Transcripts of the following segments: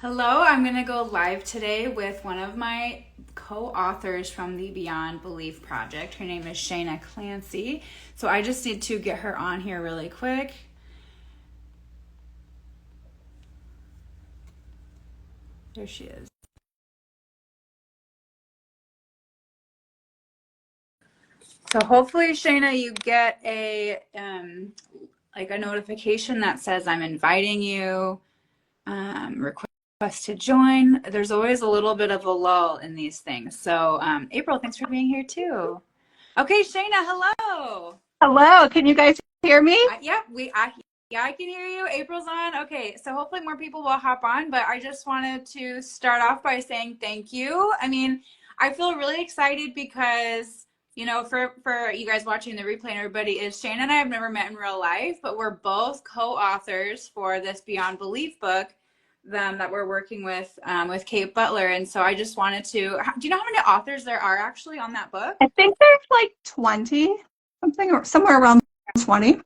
Hello, I'm going to go live today with one of my co-authors from the Beyond Belief project. Her name is Shaena Clancy. So I just need to get her on here really quick. There she is. So hopefully, Shaena, you get a notification that says I'm inviting you. Request to join. There's always a little bit of a lull in these things. So April, thanks for being here too. Okay, Shaena, hello. Hello, can you guys hear me? Yeah, I can hear you. April's on. Okay, so hopefully more people will hop on, but I just wanted to start off by saying thank you. I mean, I feel really excited because, for you guys watching the replay and everybody, is Shaena and I have never met in real life, but we're both co-authors for this Beyond Belief book that we're working with Kate Butler. And so I just wanted to, do you know how many authors there are actually on that book? I think there's like 20, something or somewhere around 20.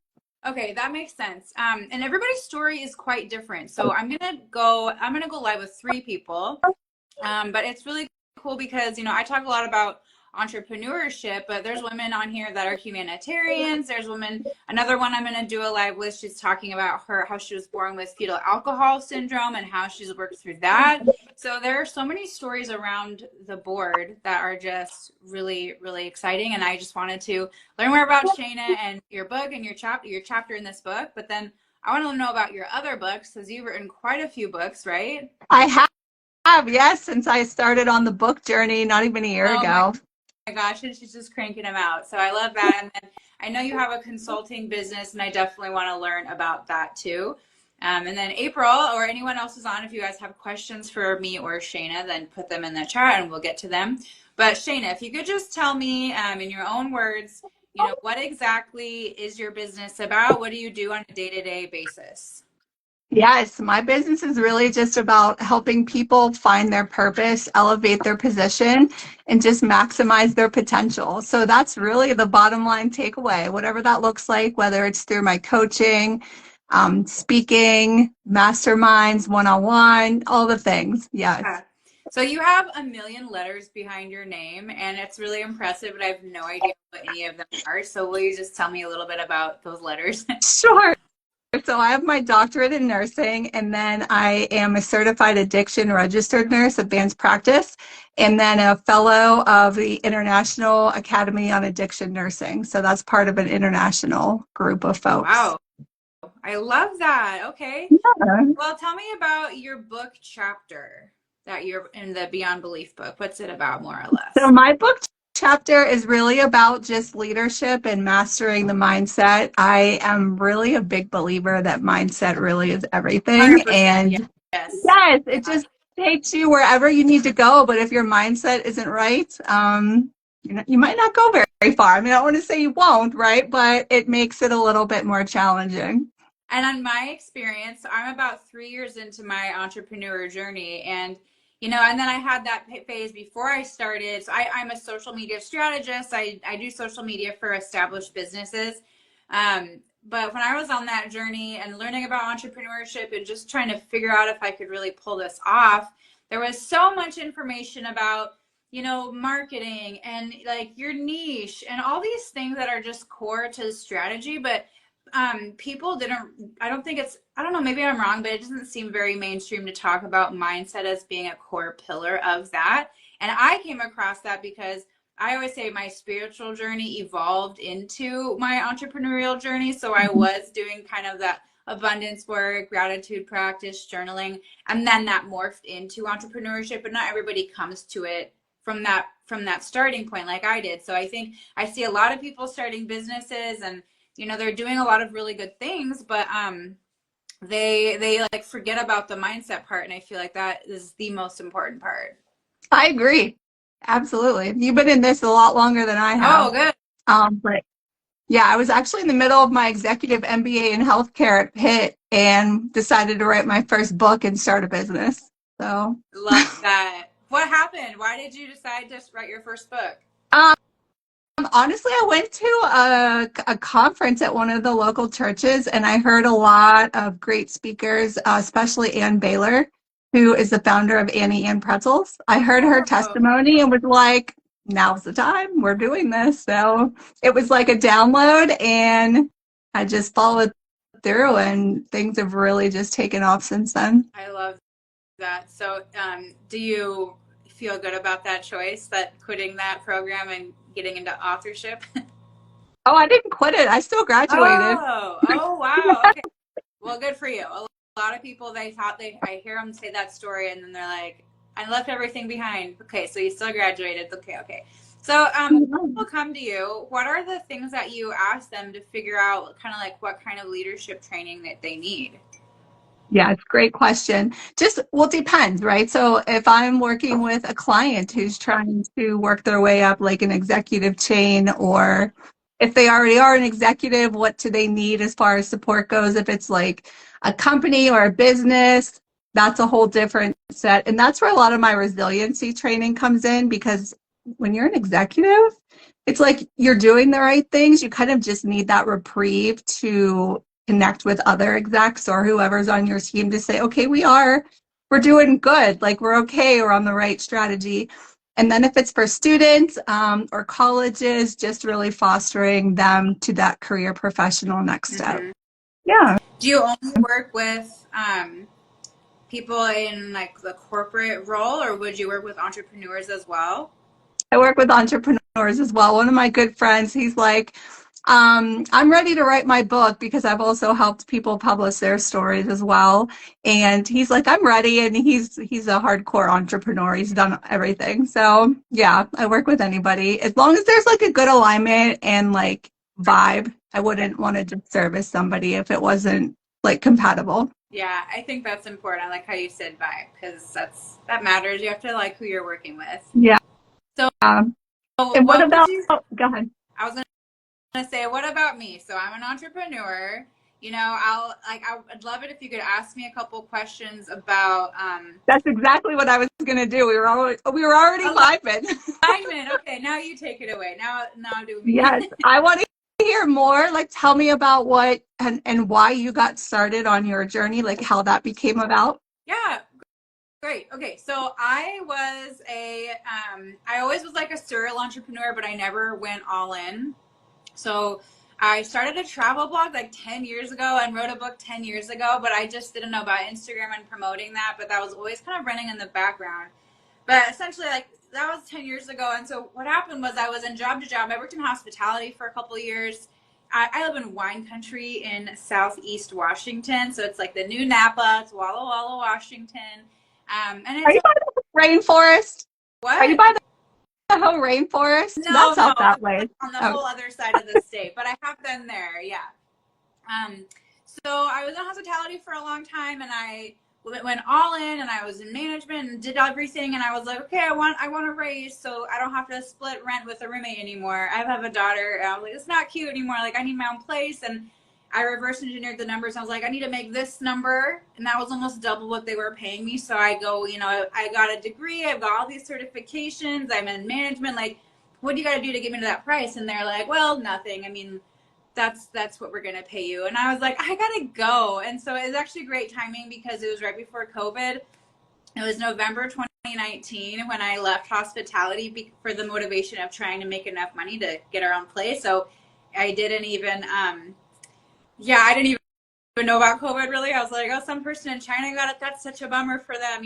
Okay, that makes sense. And everybody's story is quite different. So I'm gonna go live with three people. But it's really cool because, I talk a lot about entrepreneurship, but there's women on here that are humanitarians. There's another one I'm going to do a live with. She's talking about how she was born with fetal alcohol syndrome and how she's worked through that. So there are so many stories around the board that are just really, really exciting. And I just wanted to learn more about Shaena and your book and your chapter in this book. But then I want to know about your other books because you've written quite a few books, right? I have, yes, since I started on the book journey not even a year Oh ago. my gosh, and she's just cranking them out. So I love that. And then I know you have a consulting business, and I definitely want to learn about that too. And then April or anyone else is on, if you guys have questions for me or Shaena, then put them in the chat and we'll get to them. But Shaena, if you could just tell me in your own words, what exactly is your business about? What do you do on a day-to-day basis? Yes, my business is really just about helping people find their purpose, elevate their position, and just maximize their potential. So that's really the bottom line takeaway, whatever that looks like, whether it's through my coaching, speaking, masterminds, one-on-one, all the things. Yes. Yeah. So you have a million letters behind your name, and it's really impressive, but I have no idea what any of them are. So will you just tell me a little bit about those letters? Sure. So I have my doctorate in nursing, and then I am a certified addiction registered nurse, advanced practice, and then a fellow of the International Academy on Addiction Nursing. So that's part of an international group of folks. Wow. I love that. Okay. Yeah. Well, tell me about your book chapter that you're in the Beyond Belief book. What's it about, more or So less? my book chapter is really about just leadership and mastering the mindset. I am really a big believer that mindset really is everything. 100%. And Yes. yes, it just takes you wherever you need to go. But if your mindset isn't right, you might not go very far. I mean, I don't want to say you won't, right? But it makes it a little bit more challenging. And on my experience, I'm about 3 years into my entrepreneur journey. And then I had that phase before I started. So I'm a social media strategist. I do social media for established businesses. But when I was on that journey and learning about entrepreneurship and just trying to figure out if I could really pull this off, there was so much information about, marketing and like your niche and all these things that are just core to strategy. But people didn't, I don't know, maybe I'm wrong, but it doesn't seem very mainstream to talk about mindset as being a core pillar of that. And I came across that because I always say my spiritual journey evolved into my entrepreneurial journey. So I was doing kind of that abundance work, gratitude practice, journaling, and then that morphed into entrepreneurship. But not everybody comes to it from that starting point like I did. So I think I see a lot of people starting businesses and they're doing a lot of really good things, but they like forget about the mindset part, and I feel like that is the most important part. I agree. Absolutely. You've been in this a lot longer than I Oh, have. good. But yeah, I was actually in the middle of my executive MBA in healthcare at Pitt and decided to write my first book and start a business. So, Love that. What happened? Why did you decide to write your first book? um, honestly, I went to a conference at one of the local churches and I heard a lot of great speakers, especially Ann Baylor. who is the founder of Annie Ann Pretzels. I heard her Oh, testimony and was like, now's the time. We're doing this. So it was like a download, and I just followed through, and things have really just taken off since then. I love that. So, do you feel good about that choice, that quitting that program and getting into authorship? Oh, I didn't quit it. I still graduated. Oh, wow. Okay. Well, good for you. A lot of people, they thought I hear them say that story and then they're like, I left everything behind. Okay, so you still graduated. Okay, okay. So, people come to you. What are the things that you ask them to figure out, kind of like what kind of leadership training that they need? Yeah, it's a great question. Just, well, it depends, right? So if I'm working with a client who's trying to work their way up like an executive chain, or if they already are an executive, what do they need as far as support goes? If it's like a company or a business, that's a whole different set. And that's where a lot of my resiliency training comes in, because when you're an executive, it's like you're doing the right things. You kind of just need that reprieve to connect with other execs or whoever's on your team to say, okay, we're doing good. Like we're okay. We're on the right strategy. And then if it's for students or colleges, just really fostering them to that career professional next step. Hmm. Yeah. Do you only work with people in like the corporate role, or would you work with entrepreneurs as well? I work with entrepreneurs as well. One of my good friends, he's like, I'm ready to write my book because I've also helped people publish their stories as well. And he's like, I'm ready. And he's a hardcore entrepreneur. He's done everything. So yeah, I work with anybody as long as there's like a good alignment and like vibe. I wouldn't want to just service somebody if it wasn't like compatible. Yeah, I think that's important. I like how you said vibe because that matters. You have to like who you're working with. Yeah. So, And what what would about, you? oh, go ahead. I was gonna say, what about me? So I'm an entrepreneur. You know, I'd love it if you could ask me a couple questions about That's exactly what I was going to do. We were already vibing. alignment. Okay, now you take it away. Now do me. Yes, I want to hear more. Like, tell me about what and why you got started on your journey, like how that became about. Yeah, great. Okay, so I always was like a serial entrepreneur, but I never went all in. So I started a travel blog like 10 years ago and wrote a book 10 years ago, but I just didn't know about Instagram and promoting that, but that was always kind of running in the background. But essentially, like, that was 10 years ago. And so what happened was I was in job to job. I worked in hospitality for a couple of years. I live in wine country in southeast Washington. So it's like the new Napa, it's Walla Walla, Washington. And Are it's you by the rainforest? Are you what? by the whole rainforest? No, That's no, out that way. on the Oh, whole other side of the state, but I have been there. Yeah. Um, so I was in hospitality for a long time, and I went all in, and I was in management and did everything. And I was like, okay, I want to raise, so I don't have to split rent with a roommate anymore. I have a daughter, and I was like, it's not cute anymore. Like I need my own place, and I reverse engineered the numbers. I was like, I need to make this number, and that was almost double what they were paying me. So I go, I got a degree, I've got all these certifications, I'm in management. Like, what do you got to do to get me to that price? And they're like, well, nothing. I mean, that's what we're gonna pay you. And I was like, I gotta go. And so it was actually great timing because it was right before COVID. It was November 2019 when I left hospitality for the motivation of trying to make enough money to get our own place. So I didn't even I didn't even know about COVID really. I was like, oh, some person in China got it. That's such a bummer for them.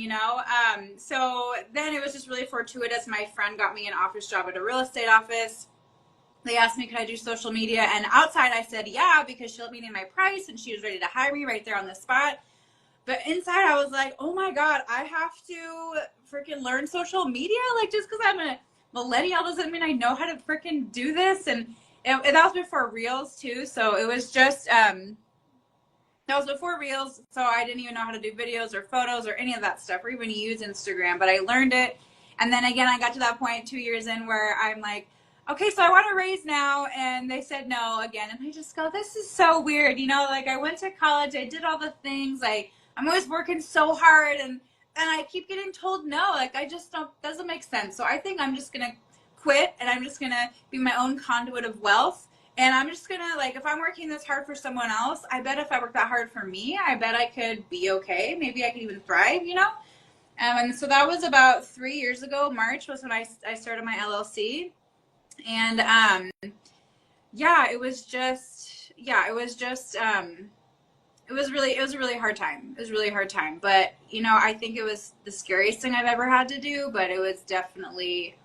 So then it was just really fortuitous. My friend got me an office job at a real estate office. They asked me, could I do social media? And outside I said, yeah, because she let me name my price and she was ready to hire me right there on the spot. But inside I was like, oh my God, I have to freaking learn social media. Like just because I'm a millennial doesn't mean I know how to freaking do this. And that was before Reels too. So it was just, that was before Reels, so I didn't even know how to do videos or photos or any of that stuff, or even use Instagram. But I learned it, and then again, I got to that point 2 years in where I'm like, okay, so I want to raise now, and they said no again, and I just go, this is so weird, Like I went to college, I did all the things, I'm always working so hard, and I keep getting told no, like I just don't, doesn't make sense. So I think I'm just gonna quit, and I'm just gonna be my own conduit of wealth, and I'm just gonna, like, if I'm working this hard for someone else, I bet if I work that hard for me, I bet I could be okay. Maybe I could even thrive. And so that was about 3 years ago. March was when I started my LLC. And yeah, it was just, yeah, it was just, it was a really hard time. It was a really hard time. But, you know, I think it was the scariest thing I've ever had to do, but it was definitely,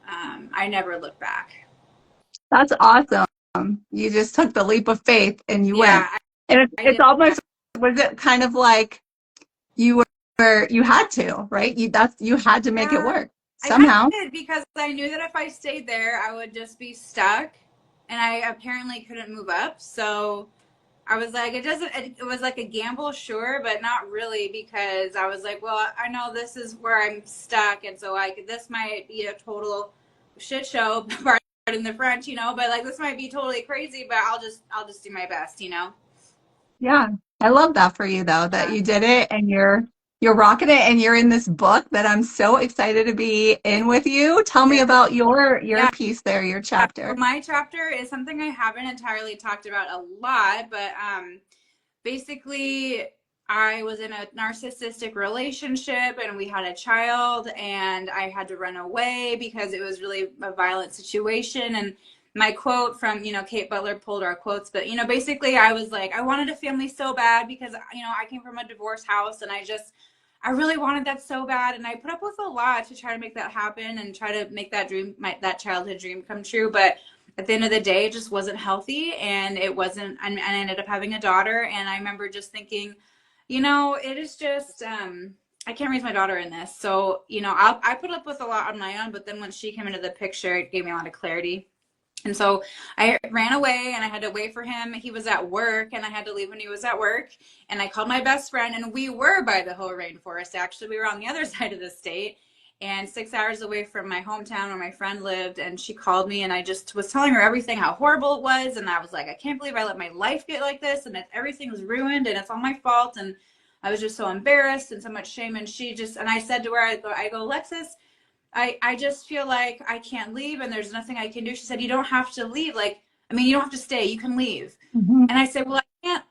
I never looked back. That's awesome. You just took the leap of faith and you Yeah, went. And I it's did. Yeah. almost, was it kind of like you you had to, right? You had to make it Yeah, work I kind somehow. of did because I knew that if I stayed there, I would just be stuck, and I apparently couldn't move up. So I was like, it doesn't. It was like a gamble, sure, but not really because I was like, well, I know this is where I'm stuck, and so like this might be a total shit show, pardon the French, you know, but like this might be totally crazy, but I'll just do my best, you know. Yeah. I love that for you though, that Yeah, you did it and you're rocking it and you're in this book that I'm so excited to be in with you. Tell me yeah, about your yeah. piece there, your So chapter. my chapter is something I haven't entirely talked about a lot, but basically I was in a narcissistic relationship and we had a child and I had to run away because it was really a violent situation. And my quote from, you know, Kate Butler pulled our quotes, but you know, basically I was like, I wanted a family so bad because, you know, I came from a divorce house and I really wanted that so bad. And I put up with a lot to try to make that happen and try to make that dream, that childhood dream come true. But at the end of the day, it just wasn't healthy and it wasn't, and I ended up having a daughter. And I remember just thinking, you know, it is just, I can't raise my daughter in this. So, you know, I put up with a lot on my own, but then when she came into the picture, it gave me a lot of clarity. And so I ran away and I had to wait for him. He was at work and I had to leave when he was at work. And I called my best friend and we were by the whole rainforest. Actually, we were on the other side of the state and 6 hours away from my hometown where my friend lived. And she called me and I just was telling her everything, how horrible it was. And I was like, I can't believe I let my life get like this and that everything was ruined and it's all my fault. And I was just so embarrassed and so much shame. And she just, and I said to her, I go, Alexis, I just feel like I can't leave and there's nothing I can do. She said, you don't have to leave. Like, I mean, you don't have to stay. You can leave. Mhm. And I said, well,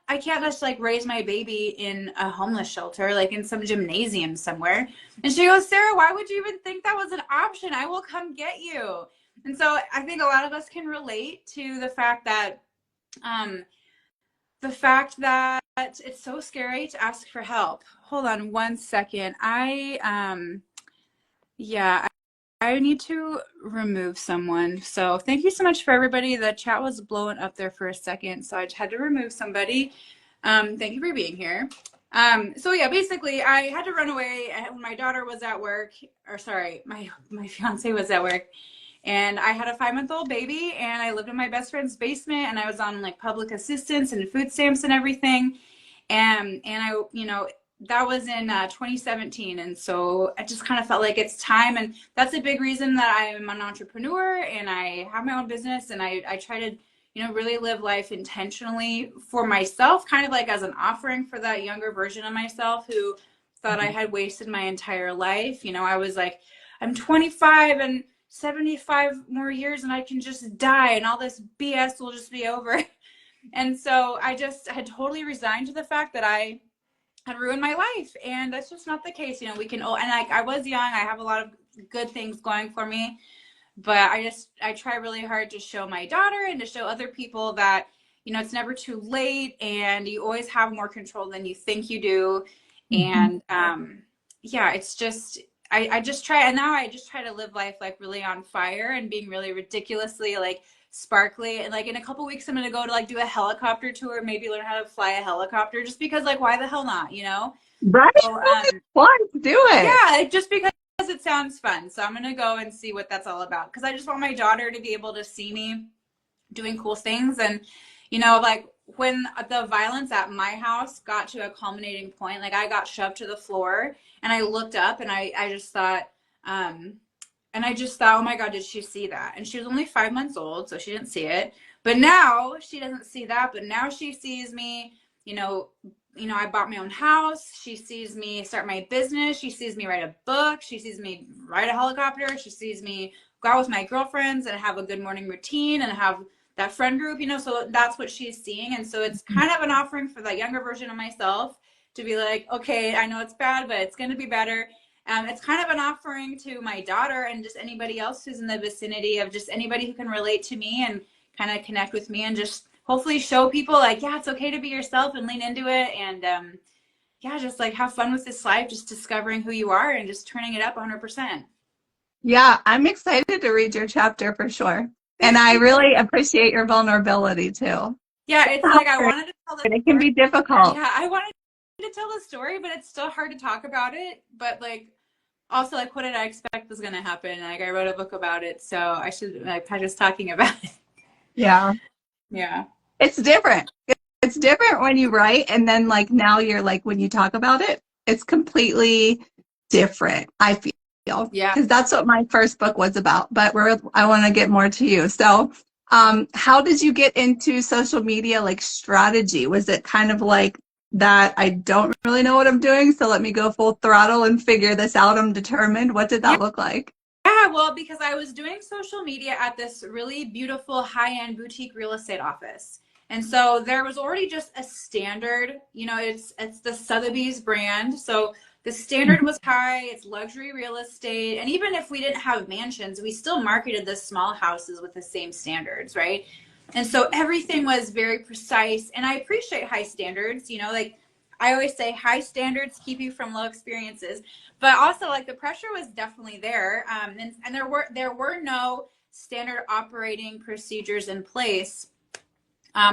I can't just like raise my baby in a homeless shelter, like in some gymnasium somewhere. And she goes, Sarah, why would you even think that was an option? I will come get you. And so I think a lot of us can relate to um, the fact that it's so scary to ask for help. Hold on one second. Yeah, I need to remove someone. So thank you so much for everybody. The chat was blowing up there for a second, so I had to remove somebody. Thank you for being here. So yeah, basically I had to run away when my daughter was at work, or sorry, my fiance was at work, and I had a 5-month-old baby, and I lived in my best friend's basement, and I was on like public assistance and food stamps and everything, and I, you know, that was in 2017, and so I just kind of felt like it's time, and that's a big reason that I'm an entrepreneur and I have my own business, and I try to, you know, really live life intentionally for myself, kind of like as an offering for that younger version of myself who thought I had wasted my entire life. You know, I was like, I'm 25 and 75 more years and I can just die and all this BS will just be over. And so I just had totally resigned to the fact that I had ruined my life. And that's just not the case. You know, we can, oh, and I was young. I have a lot of good things going for me. But I try really hard to show my daughter and to show other people that, you know, it's never too late and you always have more control than you think you do. Mhm. And yeah, it's just, I just try, and now I just try to live life like really on fire and being really ridiculously like sparkly. And like in a couple weeks, I'm going to go to like do a helicopter tour, maybe learn how to fly a helicopter just because like, why the hell not, you know? Right? So, Fun. Do it. yeah, just because it sounds fun. So I'm gonna go and see what that's all about because I just want my daughter to be able to see me doing cool things. And you know, like when the violence at my house got to a culminating point, like I got shoved to the floor and I looked up and I just thought, um, oh my God, did she see that? And she was only 5 months old, so she didn't see it. But now she doesn't see that, but now she sees me, you know, I bought my own house. She sees me start my business. She sees me write a book. She sees me ride a helicopter. She sees me go out with my girlfriends and have a good morning routine and have that friend group, you know, so that's what she's seeing. And so it's kind of an offering for that younger version of myself to be like, okay, I know it's bad, but it's going to be better. It's kind of an offering to my daughter and just anybody else who's in the vicinity of just anybody who can relate to me and kind of connect with me and just hopefully show people like, yeah, it's okay to be yourself and lean into it. And yeah, just like have fun with this life, just discovering who you are and just turning it up 100%. Yeah, I'm excited to read your chapter for sure. And I really appreciate your vulnerability too. Yeah, it's like I wanted to tell the It can story. be difficult. Yeah, I wanted to tell the story, but it's still hard to talk about it. But like, also, like, what did I expect was going to happen? Like, I wrote a book about it, so I should like practice talking about it. Yeah. Yeah. It's different. It's different when you write, and then like now you're like when you talk about it, it's completely different, I feel. Yeah. Because that's what my first book was about. But I want to get more to you. So how did you get into social media like strategy? Was it kind of like that I don't really know what I'm doing, so let me go full throttle and figure this out. I'm determined. What did Yeah. that look like? Yeah, well, because I was doing social media at this really beautiful high-end boutique real estate office. And so there was already just a standard, you know, it's the Sotheby's brand. So the standard was high, it's luxury real estate. And even if we didn't have mansions, we still marketed the small houses with the same standards, right? And so everything was very precise. And I appreciate high standards, you know, like I always say high standards keep you from low experiences, but also like the pressure was definitely there, and there were no standard operating procedures in place.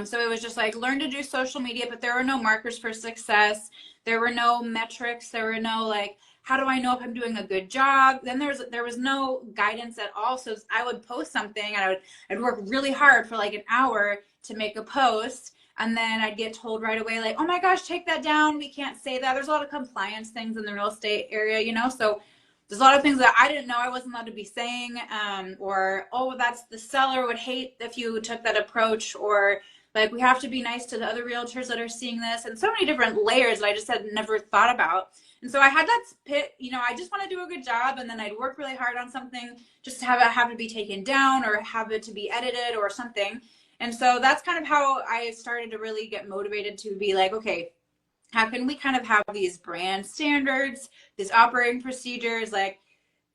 So it was just like learn to do social media, but there were no markers for success. There were no metrics. There were no like, how do I know if I'm doing a good job? Then there was no guidance at all. So I would post something and I'd work really hard for like an hour to make a post. And then I'd get told right away, like, oh my gosh, take that down. We can't say that. There's a lot of compliance things in the real estate area, you know? So there's a lot of things that I didn't know I wasn't allowed to be saying, or, oh, that's the seller would hate if you took that approach, or like we have to be nice to the other realtors that are seeing this, and so many different layers that I just had never thought about. And so I had that pit, you know, I just want to do a good job, and then I'd work really hard on something just to have to be taken down or have it to be edited or something. And so that's kind of how I started to really get motivated to be like, okay, how can we kind of have these brand standards, these operating procedures, like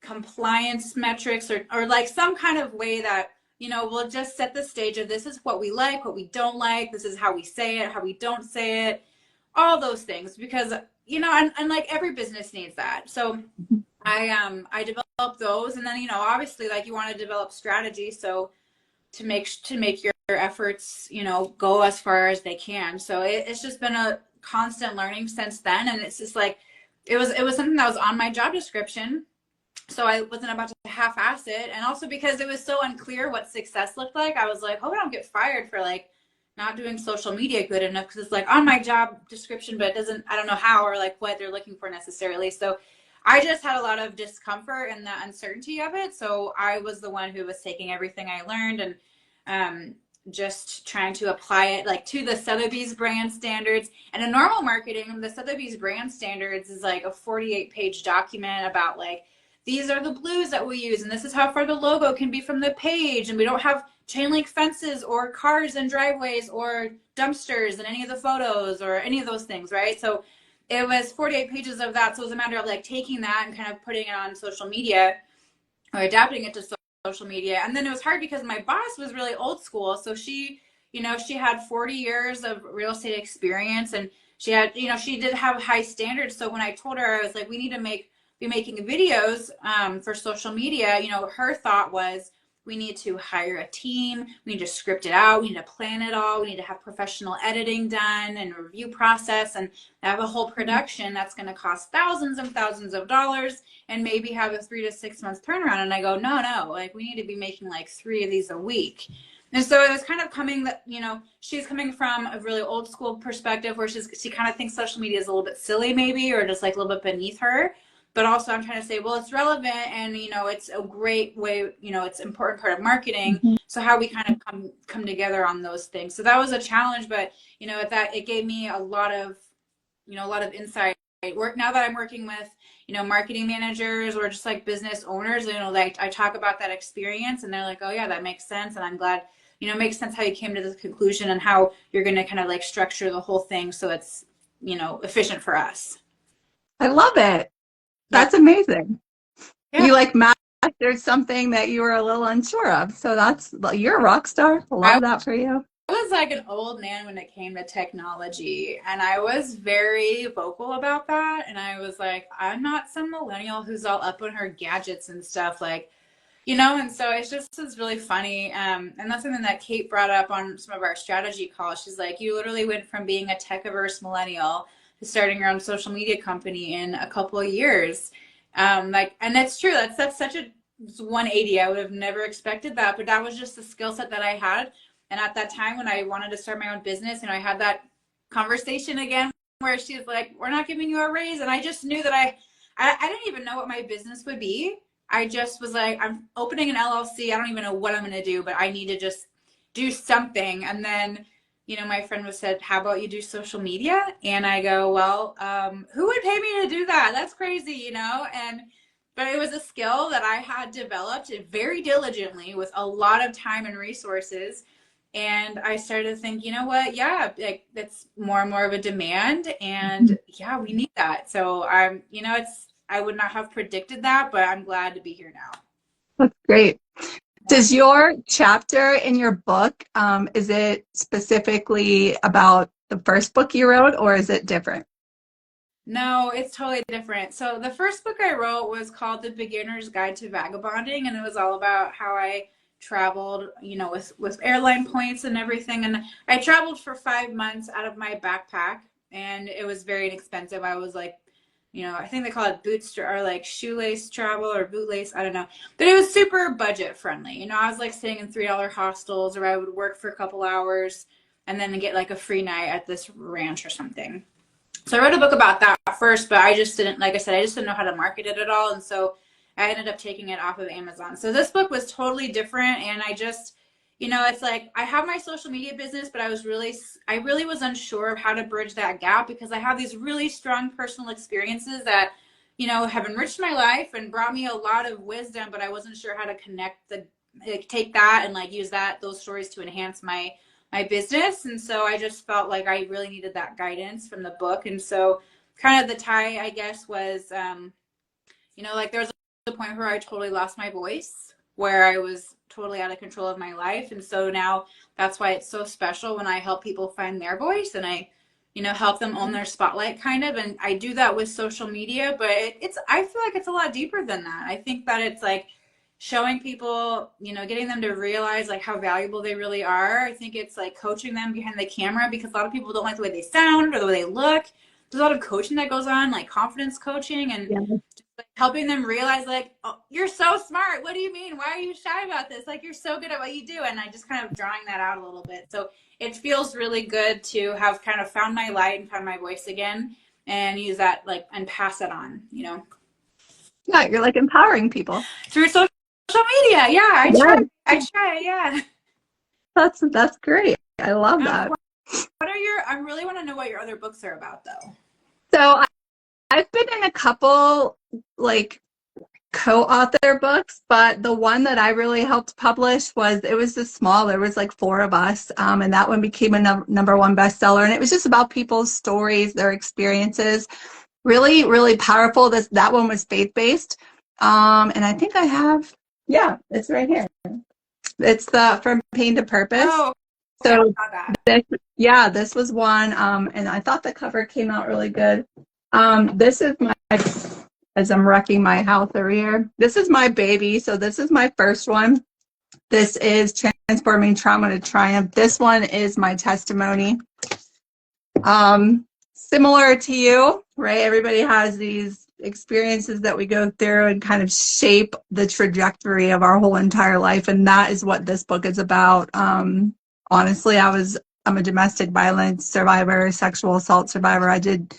compliance metrics, or like some kind of way that, you know, we'll just set the stage of this is what we like, what we don't like, this is how we say it, how we don't say it, all those things, because you know, and like every business needs that. So I developed those, and then, you know, obviously like you want to develop strategy, so to make your efforts, you know, go as far as they can. So it's just been a constant learning since then, and it's just like it was something that was on my job description, so I wasn't about to half-ass it. And also because it was so unclear what success looked like, I was like, hope I don't get fired for like not doing social media good enough, because it's like on my job description, but it doesn't, I don't know how or like what they're looking for necessarily. So I just had a lot of discomfort and the uncertainty of it. So I was the one who was taking everything I learned and just trying to apply it like to the Sotheby's brand standards. And in normal marketing, the Sotheby's brand standards is like a 48-page document about like, these are the blues that we use, and this is how far the logo can be from the page, and we don't have chain link fences or cars and driveways or dumpsters in any of the photos or any of those things, right? So it was 48 pages of that. So it was a matter of like taking that and kind of putting it on social media or adapting it to social media. And then it was hard because my boss was really old school. So she, you know, she had 40 years of real estate experience, and she had, you know, she did have high standards. So when I told her, I was like, we need to be making videos for social media, you know, her thought was, we need to hire a team, we need to script it out, we need to plan it all, we need to have professional editing done and review process, and have a whole production that's going to cost thousands and thousands of dollars, and maybe have a 3 to 6 month turnaround. And I go, no, like we need to be making like 3 of these a week. And so it was kind of coming that, you know, she's coming from a really old school perspective where she kind of thinks social media is a little bit silly maybe, or just like a little bit beneath her. But also I'm trying to say, well, it's relevant, and, you know, it's a great way, you know, it's an important part of marketing. Mhm. So how we kind of come together on those things. So that was a challenge, but, you know, it gave me a lot of, you know, a lot of insight work now that I'm working with, you know, marketing managers or just like business owners. You know, like I talk about that experience and they're like, oh yeah, that makes sense. And I'm glad, you know, it makes sense how you came to this conclusion and how you're going to kind of like structure the whole thing so it's, you know, efficient for us. I love it. Yeah. That's amazing. You Yeah. like mastered something that you were a little unsure of. So you're a rock star. I Love that for you. was like an old man when it came to technology, and I was very vocal about that. And I was like, I'm not some millennial who's all up on her gadgets and stuff. Like, and so it's really funny. And that's something that Kate brought up on some of our strategy calls. She's like, you literally went from being a tech averse millennial to starting your own social media company in a couple of years. And that's true. That's such a 180. I would have never expected that, but that was just the skill set that I had. And at that time when I wanted to start my own business, I had that conversation again where she was like, we're not giving you a raise. And I just knew that I didn't even know what my business would be. I just was like, I'm opening an LLC. I don't even know what I'm going to do, but I need to just do something. And then, my friend was said, how about you do social media? And I go, well, who would pay me to do that? That's crazy, but it was a skill that I had developed very diligently with a lot of time and resources. And I started to think, you know what? Yeah, like that's more and more of a demand. And yeah, we need that. So I would not have predicted that, but I'm glad to be here now. That's great. Yeah. Does your chapter in your book, is it specifically about the first book you wrote, or is it different? No, it's totally different. So the first book I wrote was called The Beginner's Guide to Vagabonding, and it was all about how I traveled, with airline points and everything. And I traveled for 5 months out of my backpack, and it was very inexpensive. I was like, I think they call it bootstrap or like shoelace travel or bootlace. I don't know, but it was super budget friendly. I was like staying in $3 hostels, or I would work for a couple hours and then get like a free night at this ranch or something. So I wrote a book about that first, but I just didn't, like I said, I just didn't know how to market it at all. And so I ended up taking it off of Amazon. So this book was totally different. And I just, it's like I have my social media business, but I really was unsure of how to bridge that gap because I have these really strong personal experiences that, have enriched my life and brought me a lot of wisdom, but I wasn't sure how to take that and like use those stories to enhance my business. And so I just felt like I really needed that guidance from the book. And so kind of the tie, I guess, was, like there was a point where I totally lost my voice, where I was totally out of control of my life. And so now that's why it's so special when I help people find their voice and I, help them own their spotlight kind of. And I do that with social media, but I feel like it's a lot deeper than that. I think that it's like, showing people, getting them to realize like how valuable they really are. I think it's like coaching them behind the camera because a lot of people don't like the way they sound or the way they look. There's a lot of coaching that goes on, like confidence coaching and Yeah. helping them realize like, oh, you're so smart. What do you mean? Why are you shy about this? Like you're so good at what you do. And I just kind of drawing that out a little bit. So it feels really good to have kind of found my light and found my voice again and use that like and pass it on, Yeah, you're like empowering people. through social media. Yeah, I Yeah, try. Yeah. that's great. I love that. What are I really want to know what your other books are about though. So I've been in a couple like co-author books, but the one that I really helped publish it was just small. There was like four of us, and that one became a number one bestseller. And it was just about people's stories, their experiences. Really, really powerful. That one was faith-based, and I think yeah, it's right here. It's the From Pain to Purpose. Oh, okay, So I saw that. this was one, and I thought the cover came out really good. This is as I'm wrecking my house over here. This is my baby. So this is my first one. This is Transforming Trauma to Triumph. This one is my testimony. Similar to you, right? Everybody has these experiences that we go through and kind of shape the trajectory of our whole entire life. And that is what this book is about. Honestly, I'm a domestic violence survivor, sexual assault survivor. I did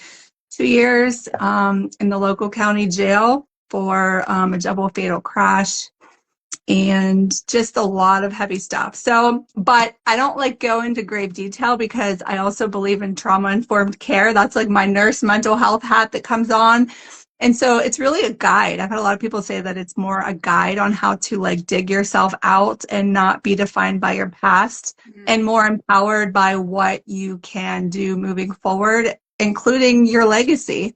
2 years in the local county jail for a double fatal crash and just a lot of heavy stuff. So, but I don't like go into grave detail because I also believe in trauma-informed care. That's like my nurse mental health hat that comes on. And so it's really a guide. I've had a lot of people say that it's more a guide on how to like dig yourself out and not be defined by your past and more empowered by what you can do moving forward, including your legacy.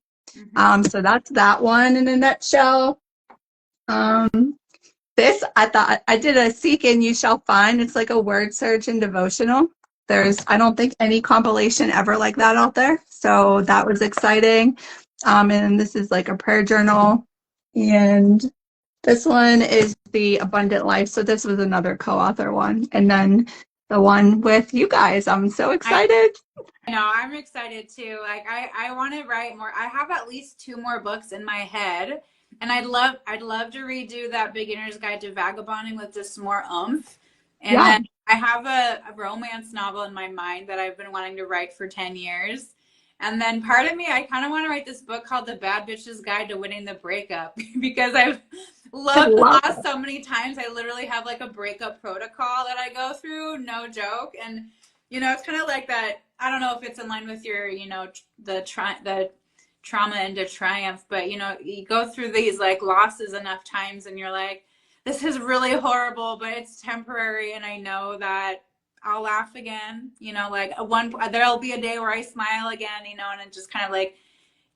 Hmm. So that's that one in a nutshell. Um, this, I thought I did a Seek and You Shall Find. It's like a word search and devotional. I don't think any compilation ever like that out there. So that was exciting. And this is like a prayer journal. And this one is The Abundant Life. So this was another co-author one. And then the one with you guys. I'm so excited. No, I'm excited too. Like I want to write more. I have at least two more books in my head, and I'd love to redo that Beginner's Guide to Vagabonding with just more oomph. And Yeah. then I have a romance novel in my mind that I've been wanting to write for 10 years. And then part of me, I kind of want to write this book called The Bad Bitch's Guide to Winning the Breakup because I've I loved and love lost it. so many times. I literally have like a breakup protocol that I go through, no joke. And it's kind of like that. I don't know if it's in line with your, the trauma into triumph, but you go through these like losses enough times, and you're like, this is really horrible, but it's temporary, and I know that I'll laugh again. Like there'll be a day where I smile again. And it just kind of like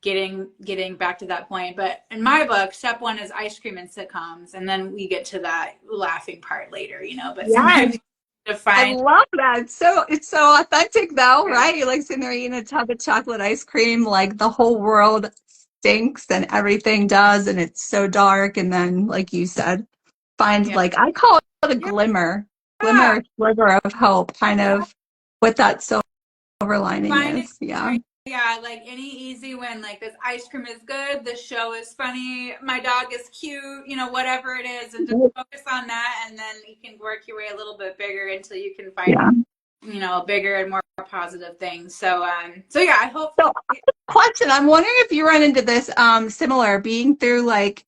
getting back to that point. But in my book, step one is ice cream and sitcoms, and then we get to that laughing part later. But Yes. sometimes to I find. love that. It's so authentic though, Yeah. right? You're like sitting there eating a tub of chocolate ice cream, like the whole world stinks and everything does, and it's so dark. And then, like you said, find Yeah. like I call it a Yeah. glimmer, sliver of hope, kind Yeah. of what that silver lining Find it. is. Yeah. Right. Yeah. Like any easy win. Like this ice cream is good. This show is funny. My dog is cute. Whatever it is, and just focus on that, and then you can work your way a little bit bigger until you can find Yeah. bigger and more positive things. So yeah, I hope. So, question, I'm wondering if you run into this similar being through like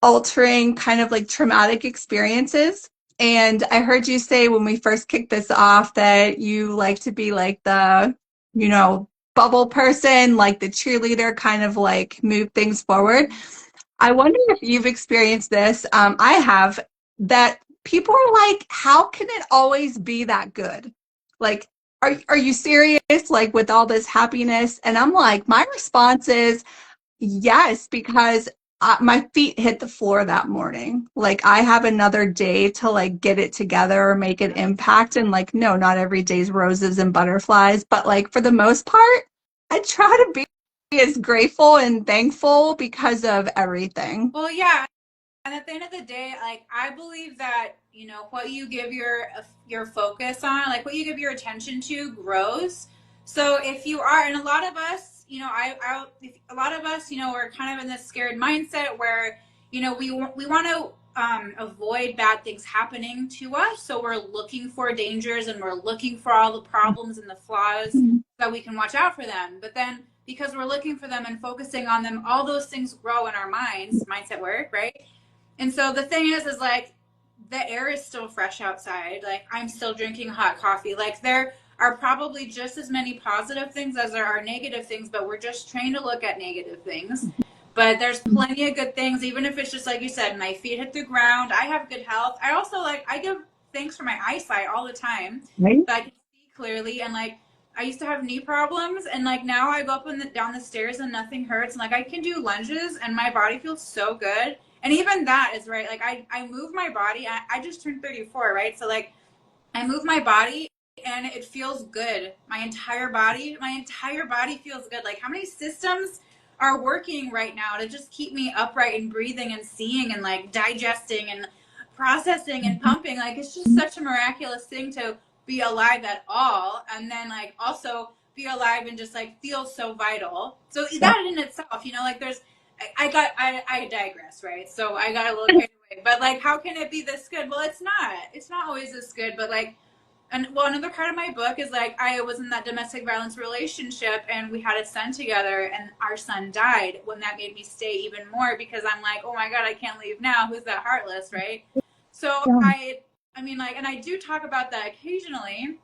altering kind of like traumatic experiences. And I heard you say when we first kicked this off that you like to be like the, bubble person, like the cheerleader, kind of like move things forward. I wonder if you've experienced this. I have, that people are like, how can it always be that good? Like, are you serious? Like with all this happiness? And I'm like, my response is, yes, because my feet hit the floor that morning. Like I have another day to like get it together or make an impact. And like, no, not every day's roses and butterflies, but like for the most part, I try to be as grateful and thankful because of everything. Well, yeah. And at the end of the day, like I believe that what you give your focus on, like what you give your attention to, grows. So if you are, and a lot of us, a lot of us, are kind of in this scared mindset where we want to avoid bad things happening to us. So we're looking for dangers, and we're looking for all the problems and the flaws so we can watch out for them. But then because we're looking for them and focusing on them, all those things grow in our minds, mindset work, right? And so the thing is like the air is still fresh outside. Like I'm still drinking hot coffee. Like there are probably just as many positive things as there are negative things, but we're just trained to look at negative things. But there's plenty of good things, even if it's just like you said, my feet hit the ground. I have good health. I also I give thanks for my eyesight all the time. Right? That I can see clearly, and like I used to have knee problems, and like now I go up down the stairs and nothing hurts, and like I can do lunges and my body feels so good. And even that is right. Like I move my body. I just turned 34, right? So like I move my body and it feels good. My entire body feels good. Like how many systems are working right now to just keep me upright and breathing and seeing and like digesting and processing and pumping. Like it's just such a miraculous thing to be alive at all. And then like also be alive and just like feel so vital. So Yep. that in itself, like there's I digress, right? So I got a little carried away. But like how can it be this good? Well, it's not. It's not always this good, but like and well, another part of my book is like I was in that domestic violence relationship, and we had a son together, and our son died. When that made me stay even more because I'm like, oh my god, I can't leave now. Who's that heartless, right? So Yeah. I mean, like, and I do talk about that occasionally.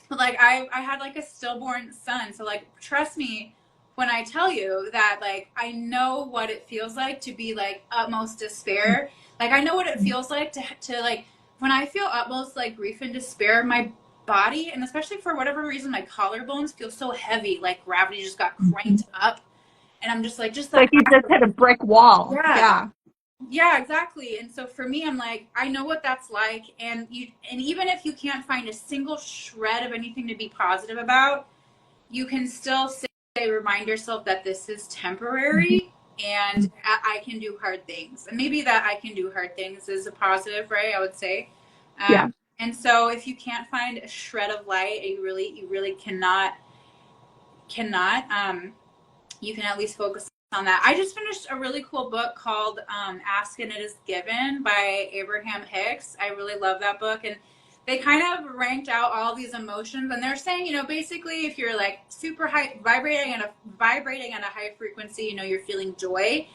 But like I had like a stillborn son, so like trust me when I tell you that like I know what it feels like to be like utmost despair. Like I know what it feels like to like when I feel utmost like grief and despair, body, and especially for whatever reason, my collarbones feel so heavy, like gravity just got Mhm. cranked up. And I'm just like, just Like that. you just hit a brick wall. Yeah. Yeah. Yeah, exactly. And so for me, I'm like, I know what that's like. And even if you can't find a single shred of anything to be positive about, you can still say, remind yourself that this is Mhm. temporary and I can do hard things. And maybe that I can do hard things is a positive, right? I would say. Yeah. And so if you can't find a shred of light, you really cannot, you can at least focus on that. I just finished a really cool book called Ask and It Is Given by Abraham Hicks. I really love that book. And they kind of ranked out all these emotions. And they're saying, basically if you're like super high, vibrating at a high frequency, you're feeling joy.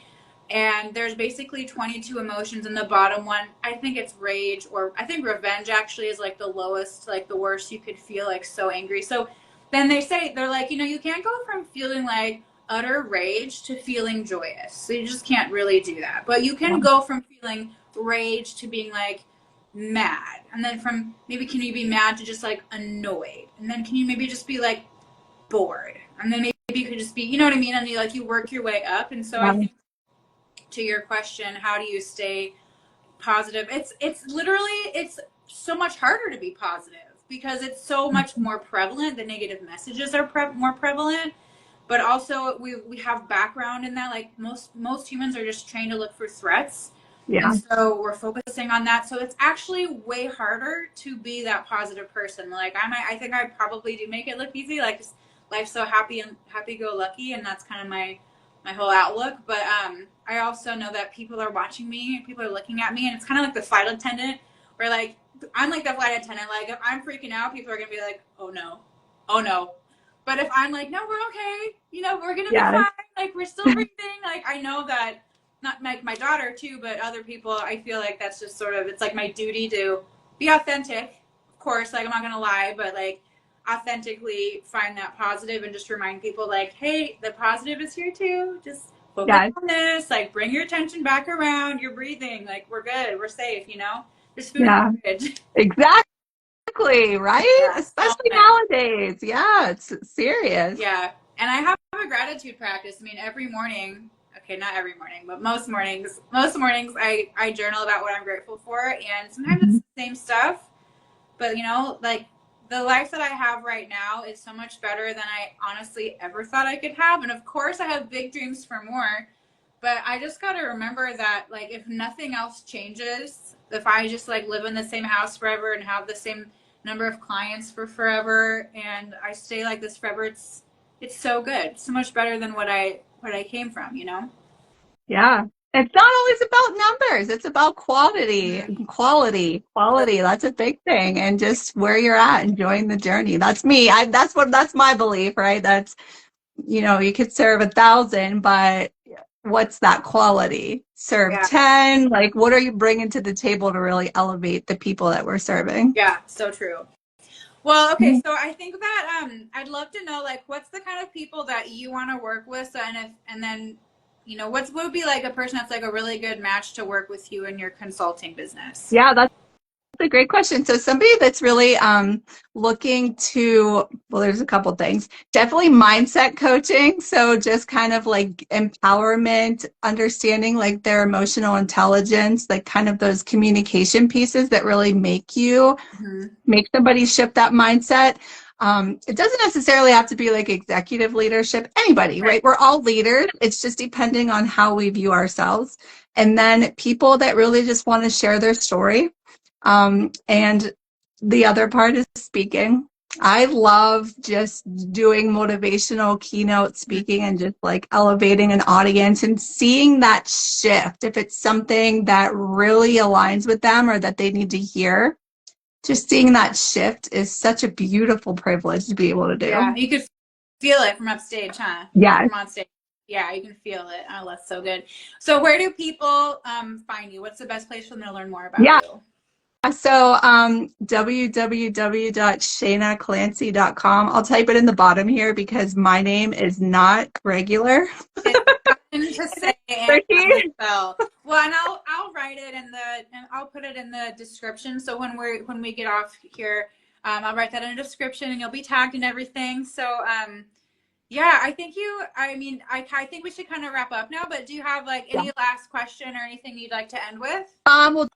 And there's basically 22 emotions, and the bottom one, I think it's rage, or I think revenge actually is like the lowest, like the worst you could feel, like so angry. So then they're like, you can't go from feeling like utter rage to feeling joyous. So you just can't really do that. But you Yeah. can go from feeling rage to being like mad. And then from maybe can you be mad to just like annoyed. And then can you maybe just be like bored. And then maybe you could just be, you know what I mean? And you work your way up. And so I Yeah. think to your question, how do you stay positive? It's literally it's so much harder to be positive because it's so much more prevalent. The negative messages are more prevalent, but also we have background in that. Like most humans are just trained to look for threats, and Yeah. so we're focusing on that. So it's actually way harder to be that positive person. Like I think I probably do make it look easy. Like life's so happy and happy go lucky, and that's kind of my whole outlook. But I also know that people are watching me, people are looking at me, and it's kind of like the flight attendant, where like I'm like the flight attendant. Like if I'm freaking out, people are gonna be like, "Oh no, oh no." But if I'm like, "No, we're okay. We're gonna be Yes. fine. Like we're still breathing." Like I know that not like my daughter too, but other people. I feel like that's just sort of it's like my duty to be authentic. Of course, like I'm not gonna lie, but like authentically find that positive and just remind people like, hey, the positive is here too. Just focus Yes. on this. Like bring your attention back around. You're breathing. Like we're good. We're safe. There's food in Yeah. the fridge. Exactly. Right? Yeah, so Especially much. nowadays. Yeah. It's serious. Yeah. And I have a gratitude practice. I mean, every morning, okay, not every morning, but most mornings I journal about what I'm grateful for. And sometimes it's Mhm. the same stuff. But like the life that I have right now is so much better than I honestly ever thought I could have. And of course, I have big dreams for more. But I just got to remember that, like, if nothing else changes, if I just like live in the same house forever and have the same number of clients for forever, and I stay like this forever, it's so good, so much better than what I came from. Yeah. It's not always about numbers. It's about quality, Mm-hmm. quality. That's a big thing. And just where you're at, enjoying the journey. That's me. That's my belief, right? That's, you could serve 1,000, but what's that quality? Serve Yeah, 10. Like, what are you bringing to the table to really elevate the people that we're serving? yeah, so true. Well, okay, Mhm. so I think that I'd love to know like what's the kind of people that you want to work with, so, and then what would be like a person that's like a really good match to work with you in your consulting business? Yeah, that's a great question. So somebody that's really looking to, well, there's a couple things. Definitely mindset coaching. So just kind of like empowerment, understanding like their emotional intelligence, like kind of those communication pieces that really Mm-hmm. make somebody shift that mindset. It doesn't necessarily have to be like executive leadership, anybody, Right. right? We're all leaders. It's just depending on how we view ourselves. And then people that really just want to share their story. And the other part is speaking. I love just doing motivational keynote speaking and just like elevating an audience and seeing that shift. If it's something that really aligns with them or that they need to hear, just seeing that shift is such a beautiful privilege to be able to Yeah, do. you could feel it from upstage, huh? Yes. From on stage. Yeah, you can feel it. Oh, that's so good. So where do people find you? What's the best place for them to learn more about Yeah. you? So www.shanaclancy.com. I'll type it in the bottom here because my name is not regular. It's fun to say and fun to Tricky. spell. Well, and I'll write it and I'll put it in the description. So when we get off here, I'll write that in the description, and you'll be tagged and everything. So yeah, I think I mean, I think we should kind of wrap up now, but do you have like Yeah. any last question or anything you'd like to end with? Well,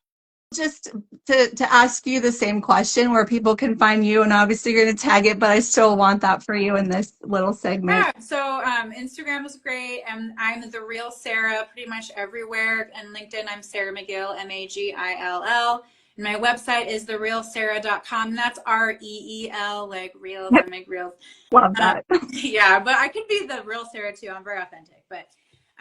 just to ask you the same question where people can find you, and obviously you're going to tag it, but I still want that for you in this little segment. Yeah, so Instagram is great, and I'm the real Sarah pretty much everywhere. And LinkedIn, I'm Sarah McGill, Magill. And my website is therealsarah.com. And that's REEL, like reels. I make reels. Love that. Yeah, but I could be the real Sarah too. I'm very authentic. But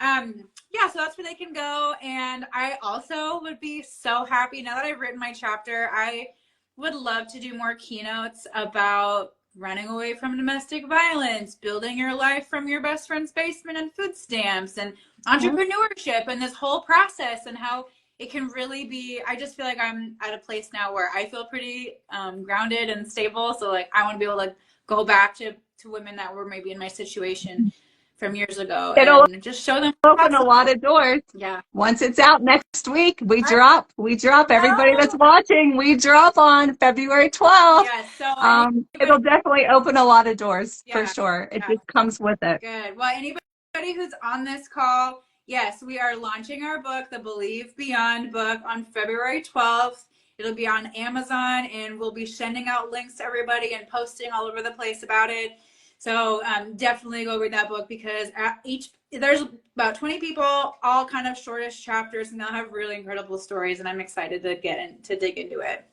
yeah, so that's where they can go. And I also would be so happy now that I've written my chapter. I would love to do more keynotes about running away from domestic violence, building your life from your best friend's basement and food stamps, and entrepreneurship, and this whole process, and how it can really be. I just feel like I'm at a place now where I feel pretty grounded and stable. So like I want to be able to go back to women that were maybe in my situation from years ago It'll and just show them open a possible. lot of doors. Yeah. Once it's out next week, we drop. Everybody that's Oh. watching, we drop on February 12th. Yeah, so it'll definitely open a lot of doors for yeah, sure. It yeah. just comes with it. Good. Well, anybody who's on this call, yes, we are launching our book, the Believe Beyond book, on February 12th. It'll be on Amazon, and we'll be sending out links to everybody and posting all over the place about it. So definitely go read that book, because there's about 20 people, all kind of shortish chapters, and they'll have really incredible stories, and I'm excited to dig into it.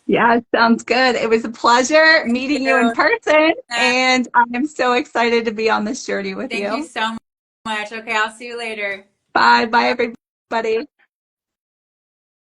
Yeah, sounds good. It was a pleasure meeting you in person, and I'm so excited to be on this journey with you. Thank you so much. Okay, I'll see you later. Bye, everybody.